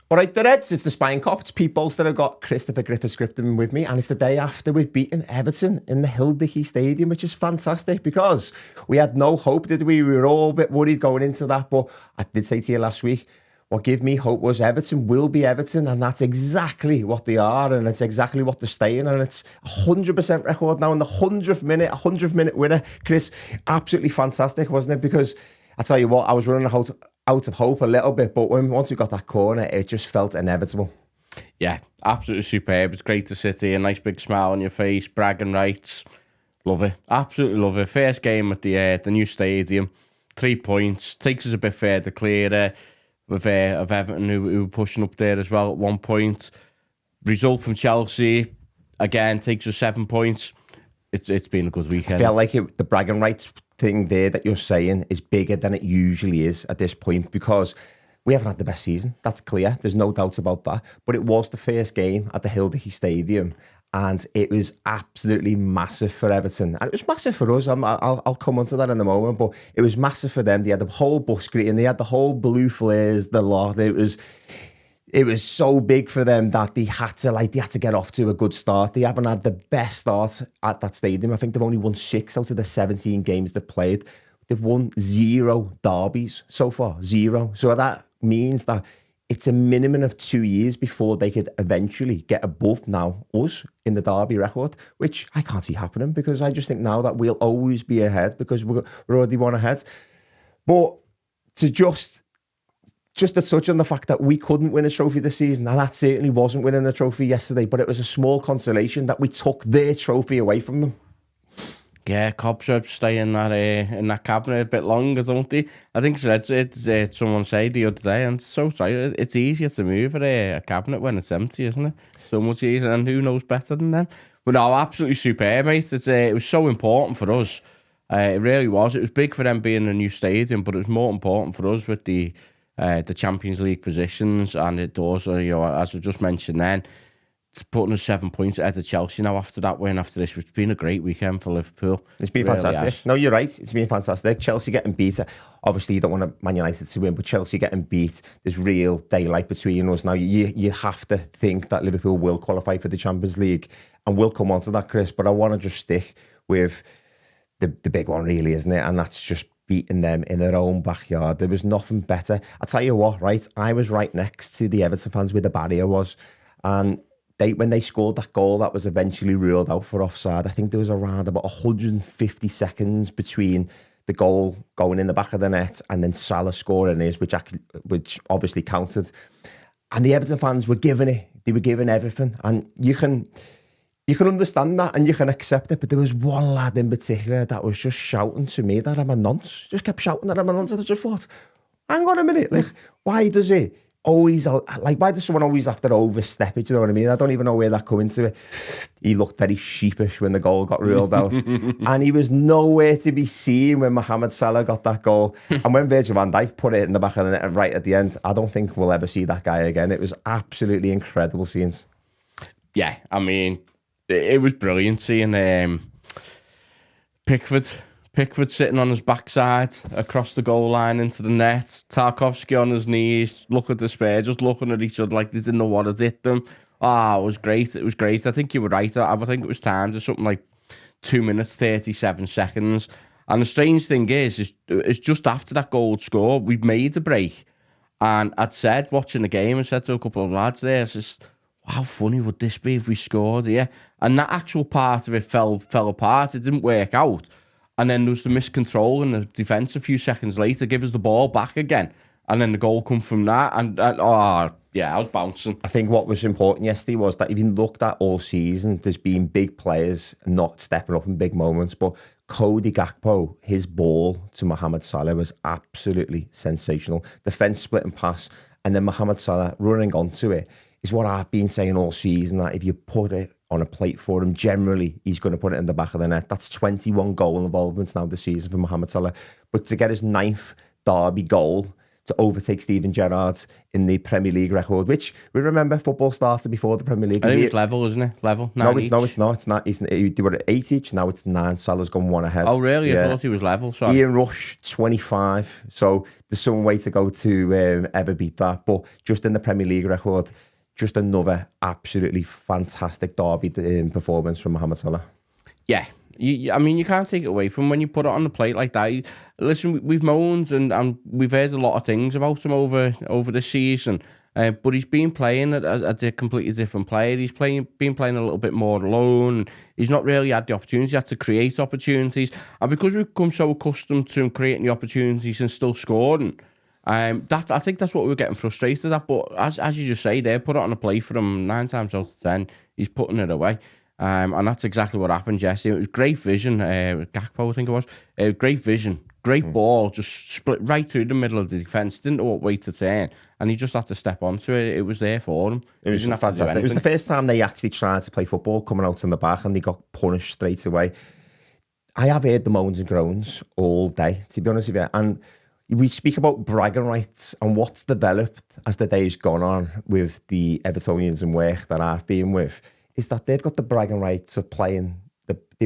All right, the Reds, it's the Spion Kop. It's Pete Bolster. I've got Christopher Griffiths-Scripton with me, and it's the day after we've beaten Everton in the Hill Dickinson Stadium, which is fantastic because we had no hope, did we? We were all a bit worried going into that, but I did say to you last week, what gave me hope was Everton will be Everton, and that's exactly what they are, and it's exactly what they're staying, and it's 100% record now in the 100th minute winner. Chris, absolutely fantastic, wasn't it? Because I tell you what, I was running out of hope a little bit, but once we got that corner, it just felt inevitable. Yeah, absolutely superb. It's great to sit here, nice big smile on your face, bragging rights. Love it, absolutely love it. First game at the new stadium, 3 points, takes us a bit further clearer of Everton who were pushing up there as well at one point. Result from Chelsea, again, takes us 7 points. It's been a good weekend. I feel like the bragging rights thing there that you're saying is bigger than it usually is at this point because we haven't had the best season. That's clear. There's no doubt about that. But it was the first game at the Hill Dickinson Stadium, and it was absolutely massive for Everton. And it was massive for us. I'll come on to that in a moment, but it was massive for them. They had the whole Bluesky and they had the whole blue flares, the lot. It was so big for them that they had to get off to a good start. They haven't had the best start at that stadium. I think they've only won 6 out of the 17 games they've played. They've won 0 derbies so far, 0. So that means that it's a minimum of 2 years before they could eventually get above now us in the derby record, which I can't see happening because I just think now that we'll always be ahead because we're already one ahead. But to just to touch on the fact that we couldn't win a trophy this season, and that certainly wasn't winning a trophy yesterday, but it was a small consolation that we took their trophy away from them. Yeah, Cops stay in that cabinet a bit longer, don't they? I think it's someone said the other day, and so right, it's easier to move a cabinet when it's empty, isn't it? So much easier, and who knows better than them? But no, absolutely superb, mate. It was so important for us. It really was. It was big for them being in a new stadium, but it was more important for us with the Champions League positions, and it does, as I just mentioned then, it's putting us 7 points ahead of Chelsea now after that win, after this, which has been a great weekend for Liverpool. It's been fantastic. Has. No, you're right. It's been fantastic. Chelsea getting beat. Obviously, you don't want Man United to win, but Chelsea getting beat, there's real daylight between us now. You have to think that Liverpool will qualify for the Champions League, and we'll come on to that, Chris, but I want to just stick with the big one, really, isn't it? And that's just beating them in their own backyard. There was nothing better. I'll tell you what, right? I was right next to the Everton fans where the barrier was, and when they scored that goal that was eventually ruled out for offside, I think there was around about 150 seconds between the goal going in the back of the net and then Salah scoring his, which obviously counted. And the Everton fans were giving it. They were giving everything. And you can understand that and you can accept it, but there was one lad in particular that was just shouting to me that I'm a nonce. Just kept shouting that I'm a nonce. And I just thought, hang on a minute, like, why does it always, like, why does someone always have to overstep it? You know what I mean? I don't even know where that come into it. He looked very sheepish when the goal got ruled out. And he was nowhere to be seen when Mohamed Salah got that goal. And when Virgil van Dijk put it in the back of the net right at the end, I don't think we'll ever see that guy again. It was absolutely incredible scenes. Yeah, I mean, it was brilliant seeing Pickford sitting on his backside across the goal line into the net. Tarkowski on his knees, look at despair, just looking at each other like they didn't know what had hit them. It was great. It was great. I think you were right. I think it was timed to something like 2 minutes, 37 seconds. And the strange thing is just after that goal score, we'd made the break. And I'd said, watching the game, I said to a couple of lads there, it's just, how funny would this be if we scored here? And that actual part of it fell apart. It didn't work out. And then there was the miscontrol in the defence a few seconds later, give us the ball back again. And then the goal come from that. And I was bouncing. I think what was important yesterday was that if you looked at all season, there's been big players not stepping up in big moments. But Cody Gakpo, his ball to Mohamed Salah was absolutely sensational. Defence split and pass, and then Mohamed Salah running onto it is what I've been saying all season, that if you put it on a plate for him, generally he's going to put it in the back of the net. That's 21 goal involvements now this season for Mohamed Salah. But to get his 9th derby goal to overtake Steven Gerrard in the Premier League record, which we remember football started before the Premier League. I think it's level, isn't it? Level? No, it's not. It's not. They were at 8 each. Now it's 9. Salah's gone one ahead. Oh, really? Yeah. I thought he was level. Sorry. Ian Rush, 25. So there's some way to go to ever beat that. But just in the Premier League record, just another absolutely fantastic derby performance from Mohamed Salah. Yeah. I mean, you can't take it away from when you put it on the plate like that. Listen, we've moaned and we've heard a lot of things about him over the season, but he's been playing as a completely different player. He's been playing a little bit more alone. He's not really had the opportunity. He had to create opportunities, and because we've become so accustomed to him creating the opportunities and still scoring, I think that's what we were getting frustrated at. But as you just say, there, put it on a plate for him 9 times out of 10, he's putting it away. And that's exactly what happened yesterday. It was great vision. Gakpo, I think it was. Great vision. Great ball. Just split right through the middle of the defence. Didn't know what way to turn. And he just had to step onto it. It was there for him. It was fantastic. It was the first time they actually tried to play football coming out on the back, and they got punished straight away. I have heard the moans and groans all day, to be honest with you. And we speak about bragging rights and what's developed as the day's gone on with the Evertonians and work that I've been with, is that they've got the bragging rights of playing,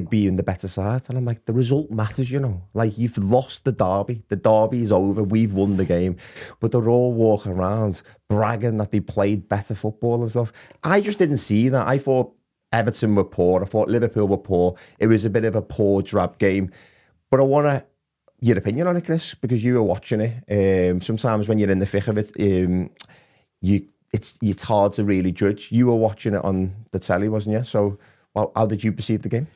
being the better side. And I'm like, the result matters, you know. Like, you've lost the derby. The derby is over. We've won the game. But they're all walking around bragging that they played better football and stuff. I just didn't see that. I thought Everton were poor. I thought Liverpool were poor. It was a bit of a poor, drab game. But I want your opinion on it, Chris, because you were watching it. Sometimes when you're in the thick of it, it's hard to really judge. You were watching it on the telly, wasn't you? So, well, how did you perceive the game?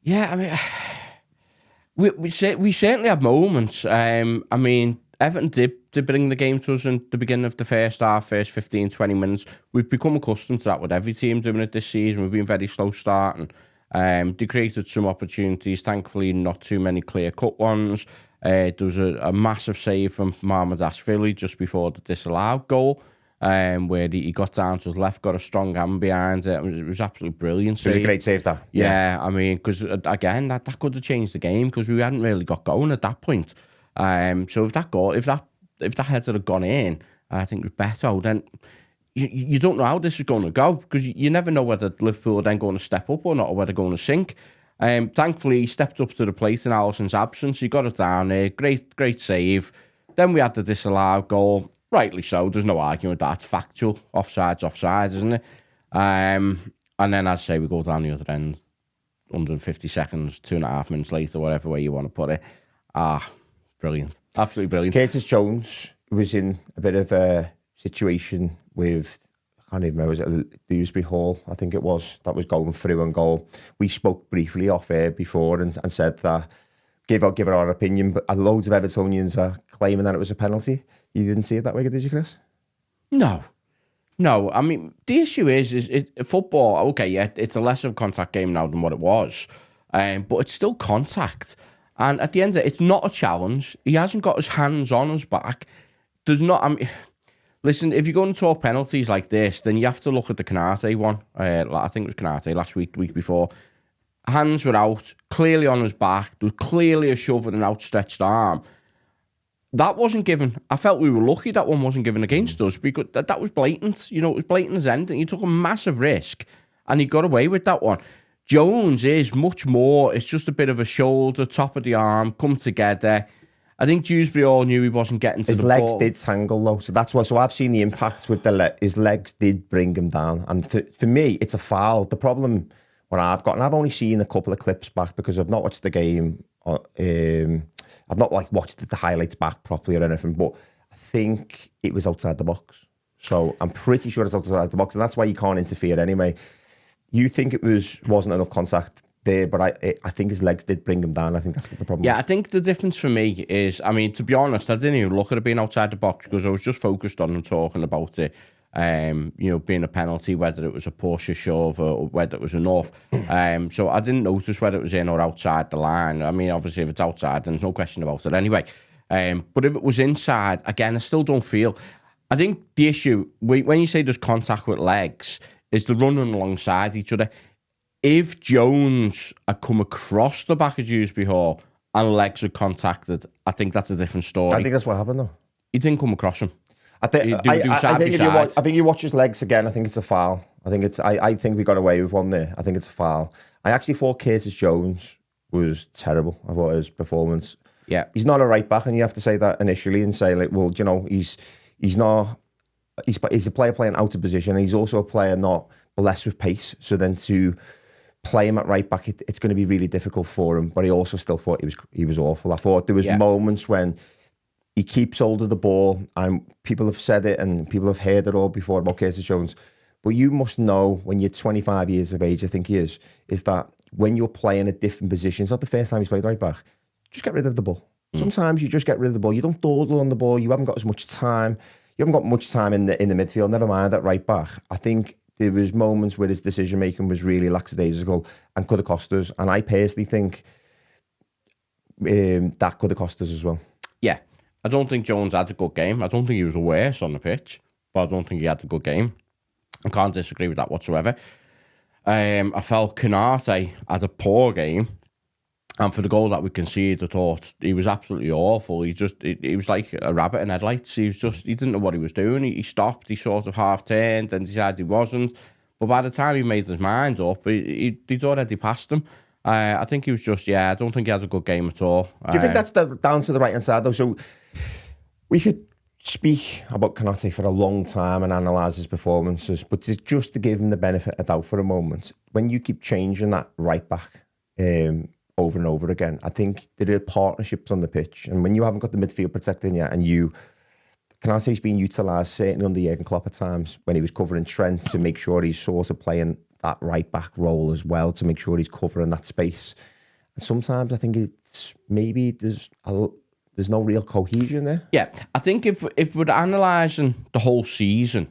Yeah, I mean, we certainly had moments. I mean, Everton did bring the game to us in the beginning of the first half, first 15, 20 minutes. We've become accustomed to that with every team doing it this season. We've been very slow starting. They created some opportunities, thankfully not too many clear-cut ones. There was a massive save from Mohamed Asfili just before the disallowed goal. Where he got down to his left, got a strong hand behind it. It was absolutely brilliant save. It was a great save, that. Yeah, I mean, because again, that could have changed the game because we hadn't really got going at that point. So if that header had gone in, I think with Beto, then you don't know how this is going to go because you never know whether Liverpool are then going to step up or not, or whether they're going to sink. Thankfully, he stepped up to the plate in Alisson's absence. He got it down there. Great save. Then we had the disallowed goal. Rightly so, there's no arguing with that. It's factual. Offside's offside, isn't it? And then, as I say, we go down the other end, 150 seconds, 2.5 minutes later, whatever way you want to put it. Brilliant. Absolutely brilliant. Curtis Jones was in a bit of a situation with, I can't even remember, was it Dewsbury Hall, I think it was, that was going through and goal. We spoke briefly off air before and said that, give our opinion, but loads of Evertonians are claiming that it was a penalty. You didn't see it that way, did you, Chris? No. I mean, the issue is football, okay, yeah, it's a less of a contact game now than what it was, but it's still contact. And at the end of it, it's not a challenge. He hasn't got his hands on his back. There's not, I mean, listen, if you're going to talk penalties like this, then you have to look at the Canate one. I think it was Canate last week, the week before. Hands were out, clearly on his back. There was clearly a shove with an outstretched arm. That wasn't given. I felt we were lucky that one wasn't given against us because that was blatant. You know, it was blatant as anything. He took a massive risk and he got away with that one. Jones is much more. It's just a bit of a shoulder, top of the arm, come together. I think Dewsbury all knew he wasn't getting to his the legs ball. Did tangle though, so that's why. So I've seen the impact with his legs did bring him down, and for me, it's a foul. The problem what I've got, and I've only seen a couple of clips back because I've not watched the game. I've not watched the highlights back properly or anything, but I think it was outside the box. So I'm pretty sure it's outside the box, and that's why you can't interfere anyway. You think it wasn't enough contact there, but I think his legs did bring him down. I think that's what the problem was. I think the difference for me is, I mean, to be honest, I didn't even look at it being outside the box because I was just focused on them talking about it, being a penalty, whether it was a push, a shove, or whether it was enough. So I didn't notice whether it was in or outside the line. I mean, obviously, if it's outside, then there's no question about it anyway. But if it was inside, again, I still don't feel. I think the issue, when you say there's contact with legs, is the running alongside each other. If Jones had come across the back of Dewsbury Hall and legs had contacted, I think that's a different story. I think that's what happened though. he didn't come across him. I think if you watch his legs again, I think it's a foul. I think we got away with one there. I think it's a foul. I actually thought Curtis Jones was terrible. I thought his performance. Yeah, he's not a right back, and you have to say that initially and say like, well, you know, he's not. He's a player playing out of position, and he's also a player not blessed with pace. So then to play him at right back, it's going to be really difficult for him. But I also still thought he was awful. I thought there was moments when he keeps hold of the ball, and people have said it and people have heard it all before about Curtis Jones. But you must know when you're 25 years of age, I think he is that when you're playing a different position, it's not the first time he's played right back, just get rid of the ball. Sometimes you just get rid of the ball. You don't dawdle on the ball. You haven't got as much time. You haven't got much time in the midfield, never mind at right back. I think there was moments where his decision-making was really lackadaisical and could have cost us. And I personally think that could have cost us as well. Yeah. I don't think Jones had a good game. I don't think he was the worst on the pitch, but I don't think he had a good game. I can't disagree with that whatsoever. I felt Konate had a poor game. And for the goal that we conceded, I thought he was absolutely awful. He was like a rabbit in headlights. He didn't know what he was doing. He stopped, he sort of half-turned and decided he wasn't. But by the time he made his mind up, he'd already passed him. I think he was I don't think he had a good game at all. Do you think that's down to the right-hand side, though? So we could speak about Konate for a long time and analyse his performances, but just to give him the benefit of doubt for a moment, when you keep changing that right-back over and over again, I think there are partnerships on the pitch, and when you haven't got the midfield protecting you, and Konate's been utilised certainly under Jurgen Klopp at times when he was covering Trent to make sure he's sort of playing that right back role as well, to make sure he's covering that space. And sometimes I think it's maybe there's no real cohesion there. Yeah, I think if we're analysing the whole season,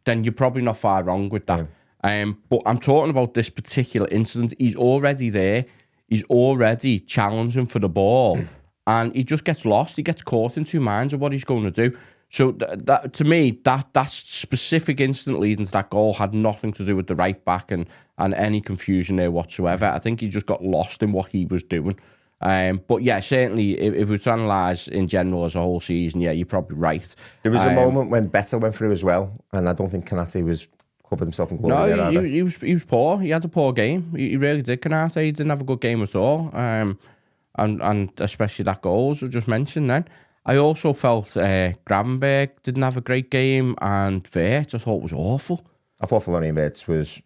then you're probably not far wrong with that. Yeah. But I'm talking about this particular incident. He's already there. He's already challenging for the ball, and he just gets lost. He gets caught in two minds of what he's going to do. So that to me, that specific incident leading to that goal had nothing to do with the right back and any confusion there whatsoever. I think he just got lost in what he was doing. But yeah, certainly, if we analyse in general as a whole season, yeah, you're probably right. There was a moment when Better went through as well, and I don't think Konate was covered himself in glory. No, he was poor. He had a poor game. He really did. Konate, he didn't have a good game at all. And especially that goal, as I just mentioned then. I also felt Gravenberg didn't have a great game, and Wirtz I thought was awful. I thought Florian Wirtz was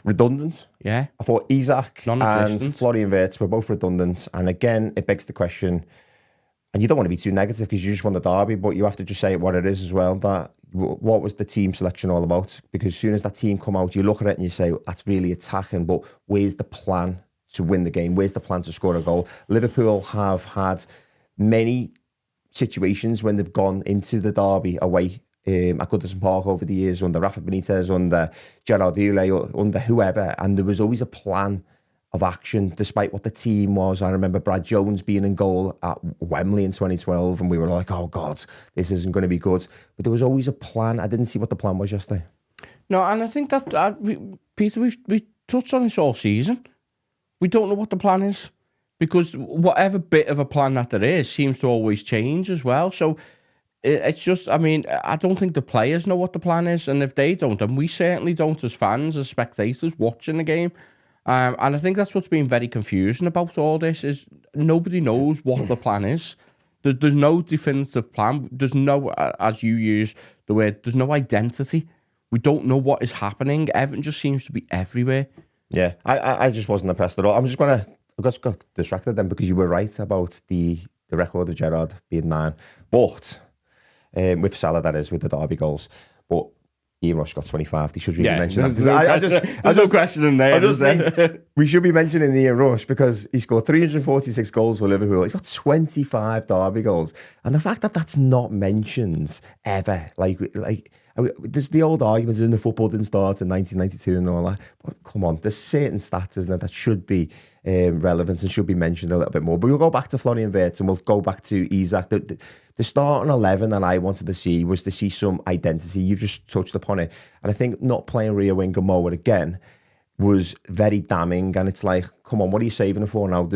redundant. Yeah. I thought Isaac and Florian Wirtz were both redundant. And again, it begs the question, and you don't want to be too negative because you just won the derby, but you have to just say what it is as well, that what was the team selection all about? Because as soon as that team come out, you look at it and you say, well, that's really attacking, but where's the plan to win the game? Where's the plan to score a goal? Liverpool have had many situations when they've gone into the derby away at Goodison Park over the years, under Rafa Benitez, under Gerard Houllier, under whoever, and there was always a plan of action despite what the team was. I remember Brad Jones being in goal at Wembley in 2012, and we were like, oh God, this isn't going to be good. But there was always a plan. I didn't see what the plan was yesterday. No, and I think that, Peter, we touched on this all season. We don't know what the plan is, because whatever bit of a plan that there is seems to always change as well. So it's just, I mean, I don't think the players know what the plan is, and if they don't, then we certainly don't as fans, as spectators watching the game. And I think that's what's been very confusing about all this, is nobody knows what the plan is. There's no definitive plan. There's no, as you use the word, there's no identity. We don't know what is happening. Everything just seems to be everywhere. Yeah, I just wasn't impressed at all. I got distracted then because you were right about the record of Gerrard being 9. But, with Salah, that is, with the derby goals. But Ian Rush got 25. They should really mention that. There's no question in there. I just think we should be mentioning Ian Rush because he scored 346 goals for Liverpool. He's got 25 derby goals. And the fact that that's not mentioned ever, like there's the old arguments in the football didn't start in 1992 and all that. But come on, there's certain stats, isn't there, that should be relevant and should be mentioned a little bit more. But we'll go back to Florian Wirtz and we'll go back to Isaac. The starting 11 that I wanted to see was to see some identity. You've just touched upon it. And I think not playing rear winger Moa again was very damning. And it's like, come on, what are you saving it for now?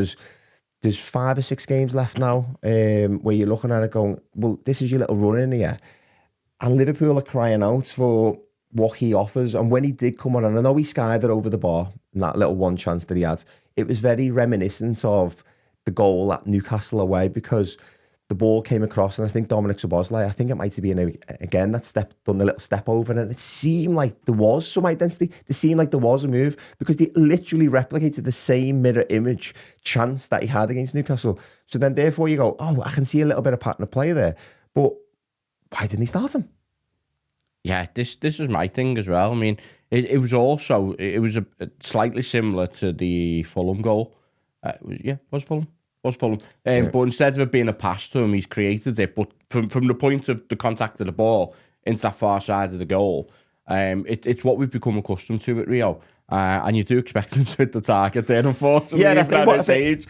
there's 5 or 6 games left now where you're looking at it going, well, this is your little run in here. And Liverpool are crying out for what he offers. And when he did come on, and I know he skied it over the bar in that little one chance that he had, it was very reminiscent of the goal at Newcastle away, because the ball came across, and I think Dominic Szoboszlai, I think it might have been again that done the little step over, and it seemed like there was some identity. It seemed like there was a move, because they literally replicated the same mirror image chance that he had against Newcastle. So then, therefore, you go, oh, I can see a little bit of pattern of play there, but why didn't he start him? Yeah, this is my thing as well. I mean, it was also a slightly similar to the Fulham goal. Was Fulham. But instead of it being a pass to him, he's created it. But from the point of the contact of the ball into that far side of the goal, it's what we've become accustomed to at Rio. And you do expect him to hit the target there, unfortunately. Yeah, I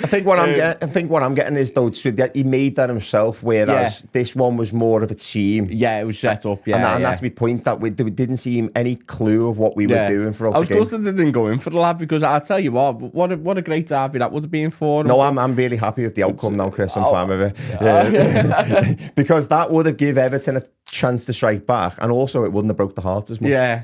think what I'm getting is, though, so that he made that himself, whereas this one was more of a team. Yeah, it was set up. Yeah, and that's my point, that we didn't seem any clue of what we were doing for. I was gutted they didn't go in for the lad, because I tell you what a great derby that would have been for him. No, I'm really happy with the outcome now, Chris. I'm fine with it, because that would have given Everton a chance to strike back, and also it wouldn't have broke the heart as much. Yeah.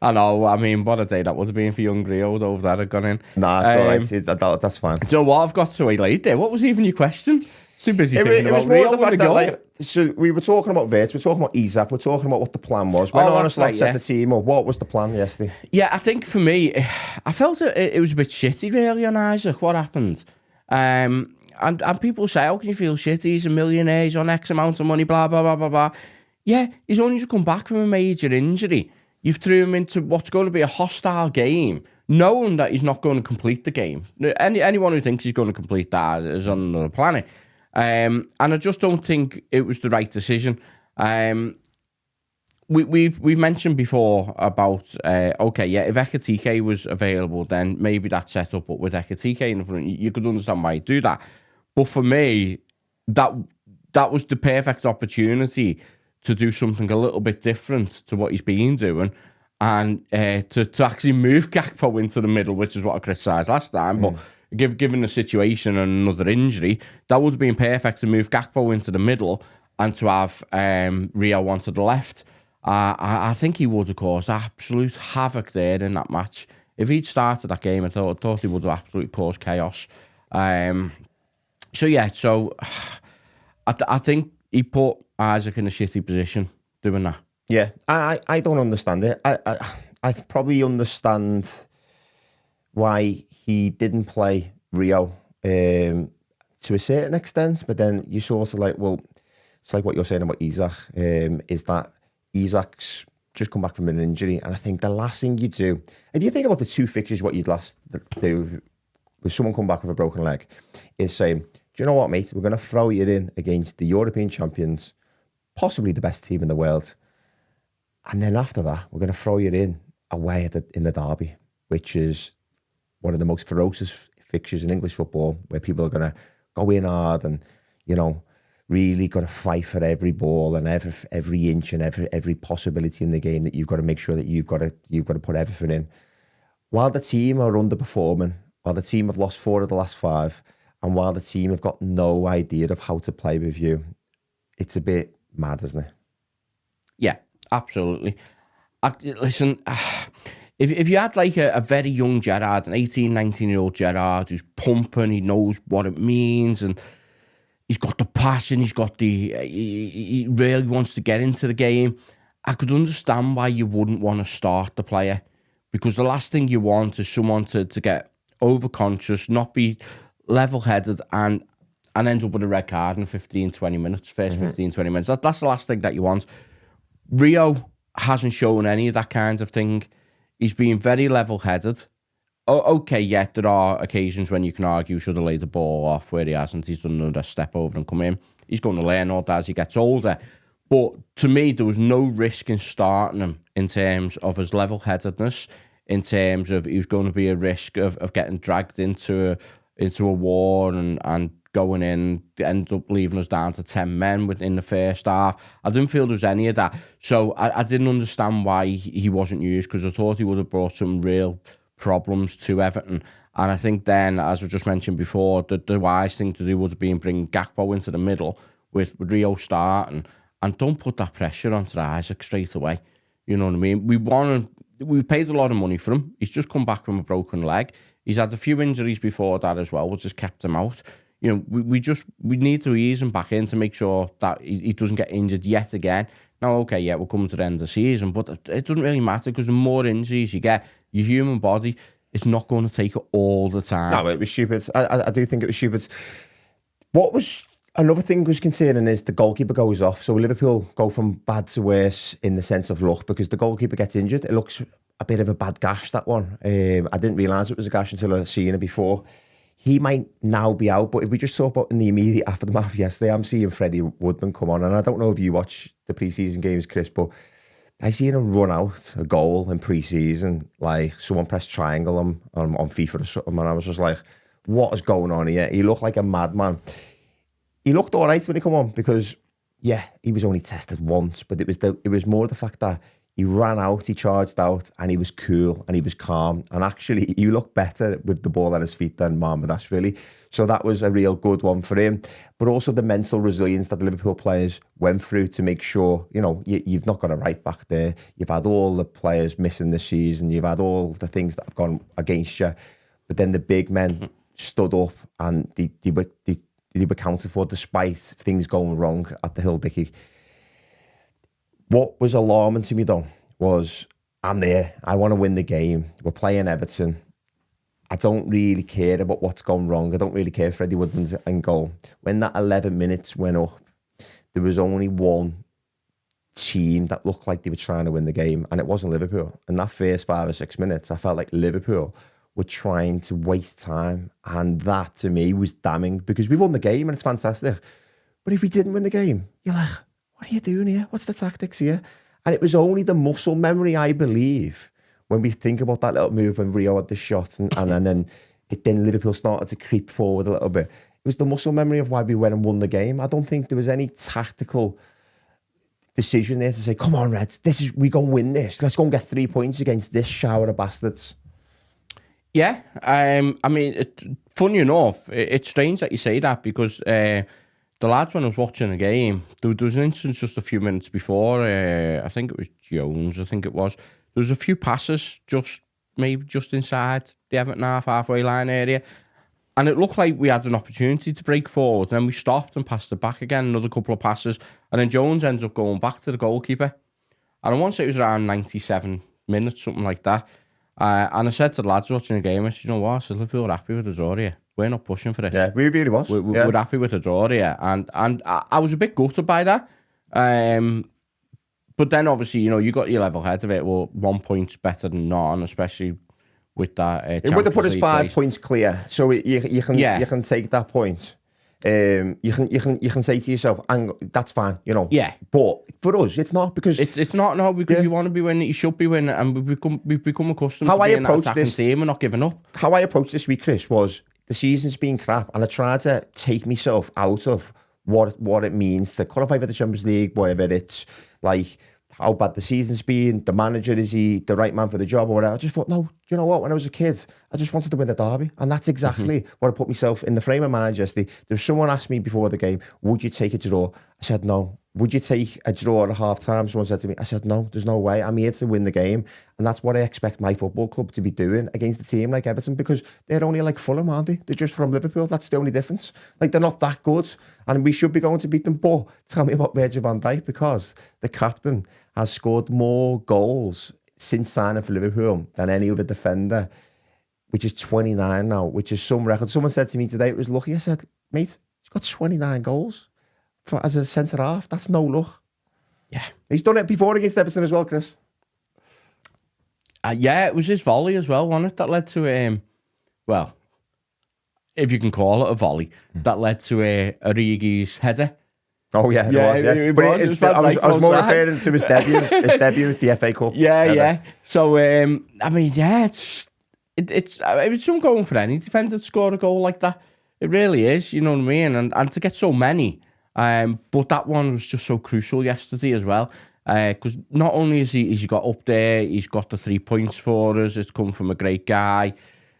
I know. I mean, what a day that would have been for young Rio, though, if that had gone in. Nah, it's all right. That's fine. Do you know what? I've got to wait late there. What was even your question? Too busy thinking about Rio. The fact that, so we were talking about Vert, we're talking about Isak, we're talking about what the plan was. When Arne set the team up, what was the plan yesterday? Yeah, I think for me, I felt it was a bit shitty, really, on Isak. What happened? And people say, how can you feel shitty? He's a millionaire, he's on X amount of money, blah, blah, blah, blah, blah. Yeah, he's only just come back from a major injury. You've threw him into what's going to be a hostile game, knowing that he's not going to complete the game. Anyone who thinks he's going to complete that is on another planet. And I just don't think it was the right decision. We've mentioned before about if Ekitike was available, then maybe that set up. But with Ekitike in front, you could understand why he'd do that. But for me, that was the perfect opportunity to do something a little bit different to what he's been doing, and to actually move Gakpo into the middle, which is what I criticised last time. But given the situation and another injury, that would have been perfect to move Gakpo into the middle and to have Rio on to the left. I think he would have caused absolute havoc there in that match. If he'd started that game, I thought he would have absolutely caused chaos. I think he put Isaac in a shitty position doing that. Yeah, I don't understand it. I probably understand why he didn't play Rio to a certain extent, but then you sort of like, well, it's like what you're saying about Isak, is that Isak's just come back from an injury, and I think the last thing you do, if you think about the 2 fixtures, what you'd last do with someone come back with a broken leg, is saying, do you know what, mate, we're going to throw you in against the European champions, possibly the best team in the world, and then after that, we're going to throw you in away in the derby, which is one of the most ferocious fixtures in English football, where people are going to go in hard and, really got to fight for every ball and every inch and every possibility in the game, that you've got to make sure that you've got to put everything in. While the team are underperforming, while the team have lost 4 of the last 5, and while the team have got no idea of how to play with you, it's a bit mad, isn't it? Yeah, absolutely. Listen, if you had like a very young Gerrard, an 18, 19-year-old Gerrard who's pumping, he knows what it means, and he's got the passion, he really wants to get into the game, I could understand why you wouldn't want to start the player, because the last thing you want is someone to get overconscious, not be level-headed, and end up with a red card in 15, 20 minutes, first 15, 20 minutes. That's the last thing that you want. Rio hasn't shown any of that kind of thing. He's been very level-headed. Okay, yeah, there are occasions when you can argue should have laid the ball off where he hasn't. He's done another step over and come in. He's going to learn all that as he gets older. But to me, there was no risk in starting him in terms of his level-headedness, in terms of he was going to be a risk of getting dragged into a war and going in, end up leaving us down to 10 men within the first half. I didn't feel there was any of that. So I didn't understand why he wasn't used, because I thought he would have brought some real problems to Everton. And I think then, as we just mentioned before, the wise thing to do would have been bring Gakpo into the middle with Rio starting, and don't put that pressure onto Isaac straight away. You know what I mean? We paid a lot of money for him. He's just come back from a broken leg. He's had a few injuries before that as well, which has kept him out. You know, we need to ease him back in to make sure that he doesn't get injured yet again. Now, okay, yeah, we're coming to the end of the season, but it doesn't really matter because the more injuries you get, your human body, it's not going to take it all the time. No, it was stupid. I do think it was stupid. What was another thing was concerning is the goalkeeper goes off. So Liverpool go from bad to worse in the sense of luck because the goalkeeper gets injured. It looks a bit of a bad gash, that one. I didn't realise it was a gash until I seen it before. He might now be out, but if we just talk about in the immediate aftermath yesterday, I'm seeing Freddie Woodman come on, and I don't know if you watch the pre-season games, Chris, but I seen him run out a goal in pre-season, like someone pressed triangle on FIFA or something, and I was just like, what is going on here? He looked like a madman. He looked all right when he come on because, yeah, he was only tested once, but it was more the fact that he ran out, he charged out, and he was cool and he was calm. And actually, he looked better with the ball at his feet than Mamardashvili. So that was a real good one for him. But also the mental resilience that the Liverpool players went through to make sure, you know, you've not got a right back there. You've had all the players missing this season. You've had all the things that have gone against you. But then the big men stood up and they were counted for despite things going wrong at the Hill Dickinson. What was alarming to me though was I'm there. I want to win the game. We're playing Everton. I don't really care about what's gone wrong. I don't really care if Freddie Woodman's in goal. When that 11 minutes went up, there was only one team that looked like they were trying to win the game, and it wasn't Liverpool. In that first 5 or 6 minutes, I felt like Liverpool were trying to waste time, and that to me was damning because we won the game and it's fantastic. But if we didn't win the game, you're like, what are you doing here? What's the tactics here? And it was only the muscle memory, I believe, when we think about that little move when Rio had the shot and then Liverpool started to creep forward a little bit. It was the muscle memory of why we went and won the game. I don't think there was any tactical decision there to say, come on, Reds, we go and win this. Let's go and get 3 points against this shower of bastards. Yeah, I mean, funny enough, it's strange that you say that because the lads, when I was watching the game, there was an instance just a few minutes before, I think it was Jones, there was a few passes just inside the Everton halfway line area, and it looked like we had an opportunity to break forward, and then we stopped and passed it back again, another couple of passes, and then Jones ends up going back to the goalkeeper, and I want to say it was around 97 minutes, something like that, and I said to the lads watching the game, I said, you know what, I said, Liverpool are happy with the draw here. We're not pushing for this. Yeah, we really was. We're happy with the draw here. And I was a bit gutted by that. But then, obviously, you know, you got your level head of it. Well, 1 point's better than none, especially with that it would have put us 5 points clear. So you can take that point. You can say to yourself, that's fine, you know. Yeah. But for us, it's not because... It's not, no, because you want to be winning, you should be winning, and we've become accustomed to being an attacking team and not giving up. How I approached this week, Chris, was the season's been crap, and I tried to take myself out of what it means to qualify for the Champions League, whether it's like how bad the season's been, the manager, is he the right man for the job or whatever. I just thought, no, you know what, when I was a kid, I just wanted to win the derby, and that's exactly what I put myself in the frame of mind yesterday. There was someone asked me before the game, would you take a draw? I said no. Would you take a draw at half time? Someone said to me, I said no, there's no way. I'm here to win the game, and that's what I expect my football club to be doing against a team like Everton, because they're only like Fulham, aren't they? They're just from Liverpool. That's the only difference. Like, they're not that good, and we should be going to beat them. But tell me about Virgil van Dijk, because the captain has scored more goals since signing for Liverpool than any other defender, which is 29 now, which is some record. Someone said to me today, it was lucky. I said, mate, he's got 29 goals as a centre-half. That's no luck. Yeah. He's done it before against Everton as well, Chris. Yeah, it was his volley as well, wasn't it? That led to, well, if you can call it a volley, that led to Origi's header. Oh, yeah, it was. I was more referring to his debut at the FA Cup. Yeah. So, I mean, yeah, it's some going for any defender to score a goal like that. It really is, you know what I mean? And to get so many. But that one was just so crucial yesterday as well. Because not only has he got up there, he's got the 3 points for us. It's come from a great guy.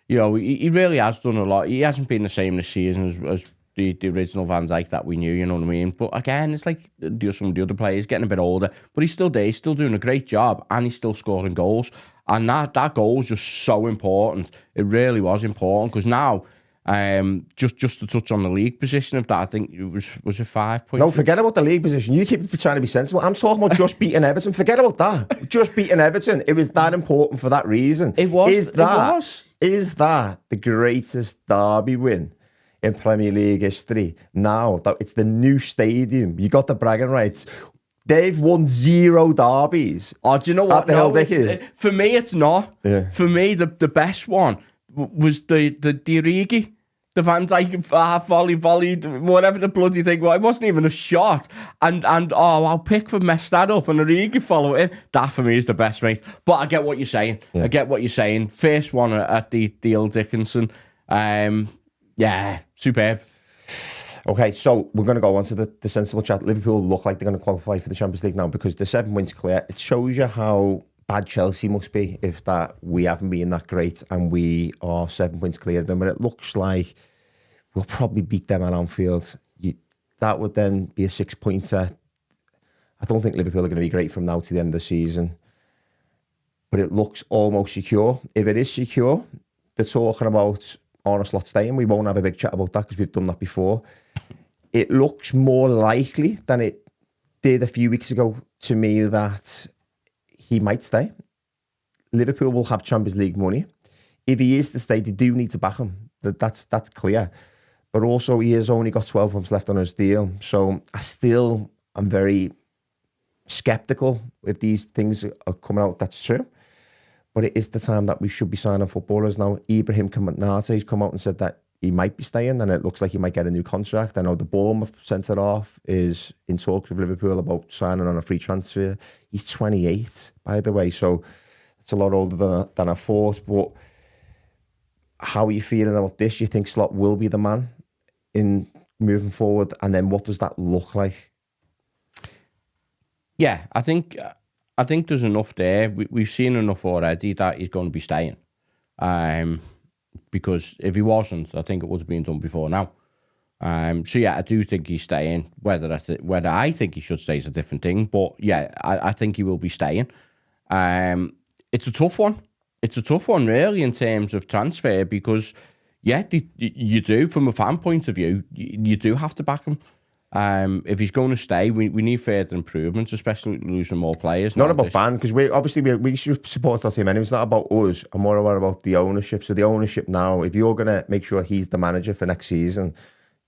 You know, he really has done a lot. He hasn't been the same this season as the original Van Dijk that we knew, you know what I mean? But again, it's like some of the other players getting a bit older, but he's still there, he's still doing a great job, and he's still scoring goals. And that goal was just so important. It really was important, because now, just to touch on the league position of that, I think it was a 5 point. No, forget about the league position. You keep trying to be sensible. I'm talking about just beating Everton. Forget about that. Just beating Everton. It was that important for that reason. It was. Is that the greatest derby win in Premier League history? Now that it's the new stadium, you got the bragging rights. They've won 0 derbies. Oh, do you know what? No, for me, it's not. Yeah. For me, the best one was the Origi. The Van Dijk half volley, whatever the bloody thing was. It wasn't even a shot. And how Pickford messed that up and Origi followed it. That for me is the best, mate. But I get what you're saying. Yeah. I get what you're saying. First one at the Hill Dickinson. Yeah, superb. Okay, so we're going to go on to the sensible chat. Liverpool look like they're going to qualify for the Champions League now because the 7 wins clear. It shows you how bad Chelsea must be if that we haven't been that great and we are 7 points clear of them. But it looks like we'll probably beat them at Anfield. That would then be a 6-pointer. I don't think Liverpool are going to be great from now to the end of the season. But it looks almost secure. If it is secure, they're talking about Arne Slot staying. We won't have a big chat about that because we've done that before. It looks more likely than it did a few weeks ago to me that he might stay. Liverpool will have Champions League money. If he is to stay, they do need to back him. That's clear. But also, he has only got 12 months left on his deal. So I'm very sceptical if these things are coming out. That's true. But it is the time that we should be signing footballers now. Ibrahim Konate's come out and said that he might be staying, and it looks like he might get a new contract. I know the Bournemouth centre-half is in talks with Liverpool about signing on a free transfer. He's 28, by the way, so it's a lot older than I thought. But how are you feeling about this? You think Slot will be the man in moving forward? And then what does that look like? Yeah, I think there's enough there. We've seen enough already that he's going to be staying. Because if he wasn't, I think it would have been done before now. So yeah, I do think he's staying. Whether I think he should stay is a different thing. But yeah, I think he will be staying. It's a tough one. It's a tough one, really, in terms of transfer because, yeah, you do, from a fan point of view, you do have to back him. If he's going to stay, we need further improvements, especially losing more players. Not about fan, because we support our team anyway. It's not about us. I'm more aware about the ownership. So the ownership now, if you're going to make sure he's the manager for next season,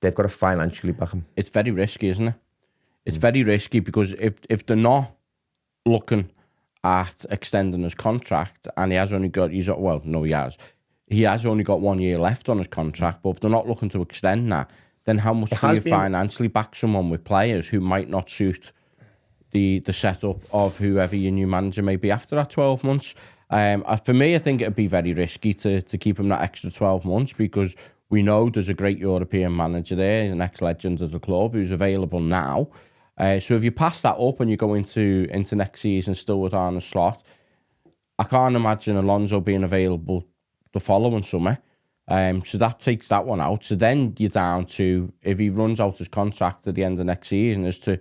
they've got to financially back him. It's very risky, isn't it? It's very risky because if they're not looking at extending his contract, and he has only got, he has only got 1 year left on his contract, but if they're not looking to extend that, then how much do you financially back someone with players who might not suit the setup of whoever your new manager may be after that 12 months? For me, I think it'd be very risky to keep him that extra 12 months because we know there's a great European manager there, an ex-legend of the club who's available now. So if you pass that up and you go into next season still with Arne Slot, I can't imagine Alonso being available the following summer. So that takes that one out. So then you're down to, if he runs out his contract at the end of next season, as to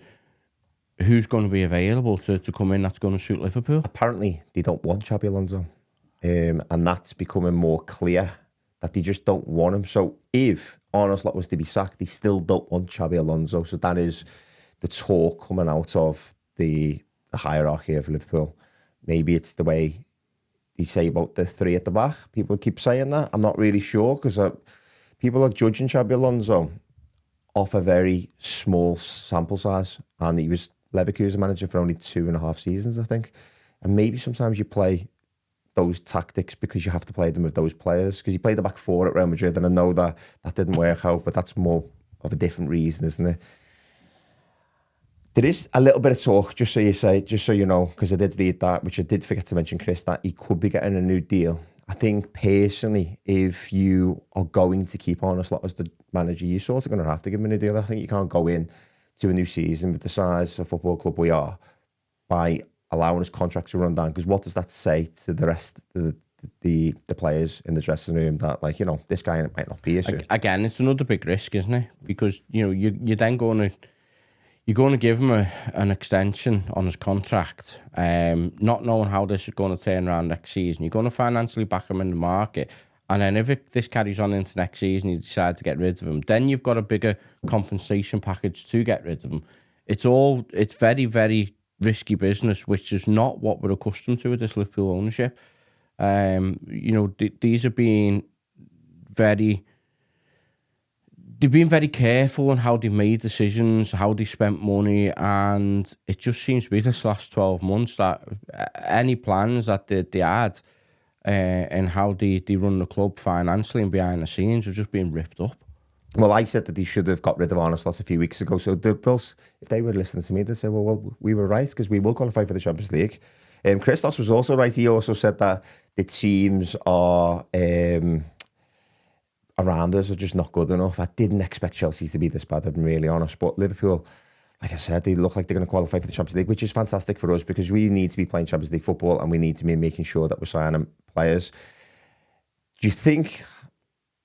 who's going to be available to come in that's going to suit Liverpool. Apparently, they don't want Xabi Alonso. And that's becoming more clear that they just don't want him. So if Arne Slot was to be sacked, they still don't want Xabi Alonso. So that is the talk coming out of the hierarchy of Liverpool. Maybe it's the way they say about the 3 at the back. People keep saying that. I'm not really sure because people are judging Xabi Alonso off a very small sample size. And he was Leverkusen manager for only 2.5 seasons, I think. And maybe sometimes you play those tactics because you have to play them with those players. Because he played the back 4 at Real Madrid, and I know that didn't work out, but that's more of a different reason, isn't it? There is a little bit of talk, just so you know, because I did read that, which I did forget to mention, Chris, that he could be getting a new deal. I think personally, if you are going to keep Arne Slot as the manager, you're sort of going to have to give him a new deal. I think you can't go in to a new season with the size of football club we are by allowing his contract to run down, because what does that say to the rest of the players in the dressing room that, like, you know, this guy might not be issue. Again, it's another big risk, isn't it? Because, you know, you're then going to give him an extension on his contract, not knowing how this is going to turn around next season. You're going to financially back him in the market. And then if this carries on into next season, you decide to get rid of him, then you've got a bigger compensation package to get rid of him. It's very, very risky business, which is not what we're accustomed to with this Liverpool ownership. You know, these are being they've been very careful on how they made decisions, how they spent money, and it just seems to be this last 12 months that any plans that they had and how they run the club financially and behind the scenes are just being ripped up. Well, I said that they should have got rid of Arne Slot a few weeks ago. So if they were listening to me, they'd say, well, we were right because we will qualify for the Champions League. Christos was also right. He also said that the teams are around us are just not good enough. I didn't expect Chelsea to be this bad, if I'm really honest. But Liverpool, like I said, they look like they're going to qualify for the Champions League, which is fantastic for us because we need to be playing Champions League football and we need to be making sure that we're signing players. Do you think,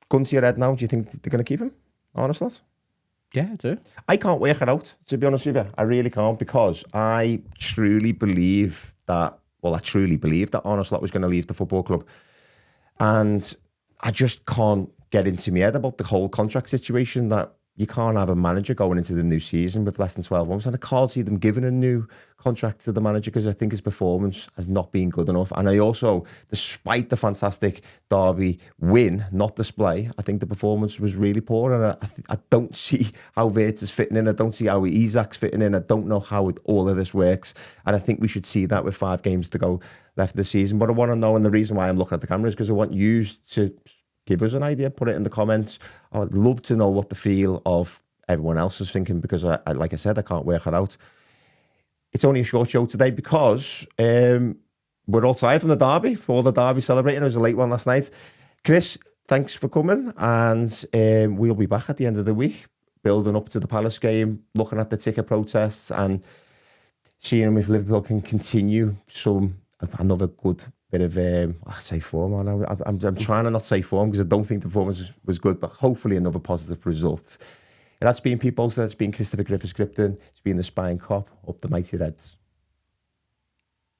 gun to your head now, do you think they're going to keep him, Arne Slot? Yeah, I do. I can't work it out, to be honest with you. I really can't, because I truly believe that Arne Slot was going to leave the football club. And I just can't get into my head about the whole contract situation, that you can't have a manager going into the new season with less than 12 months. And I can't see them giving a new contract to the manager because I think his performance has not been good enough. And I also, despite the fantastic Derby win, not display, I think the performance was really poor. And I don't see how Wirtz is fitting in. I don't see how Isak's fitting in. I don't know how all of this works. And I think we should see that with 5 games to go left of the season. But I want to know, and the reason why I'm looking at the camera is because I want you to give us an idea, put it in the comments. I would love to know what the feel of everyone else is thinking, because I like I said, I can't work it out. It's only a short show today because we're all tired from the derby, for all the derby celebrating. It was a late one last night. Chris, thanks for coming, and we'll be back at the end of the week, building up to the Palace game, looking at the ticket protests and seeing if Liverpool can continue another good bit of, I say form. I'm trying to not say form because I don't think the performance was good, but hopefully another positive result. And that's been Pete Bolster, that's been Christopher Griffiths-Krypton, it's been the Spion Kop, up the mighty Reds.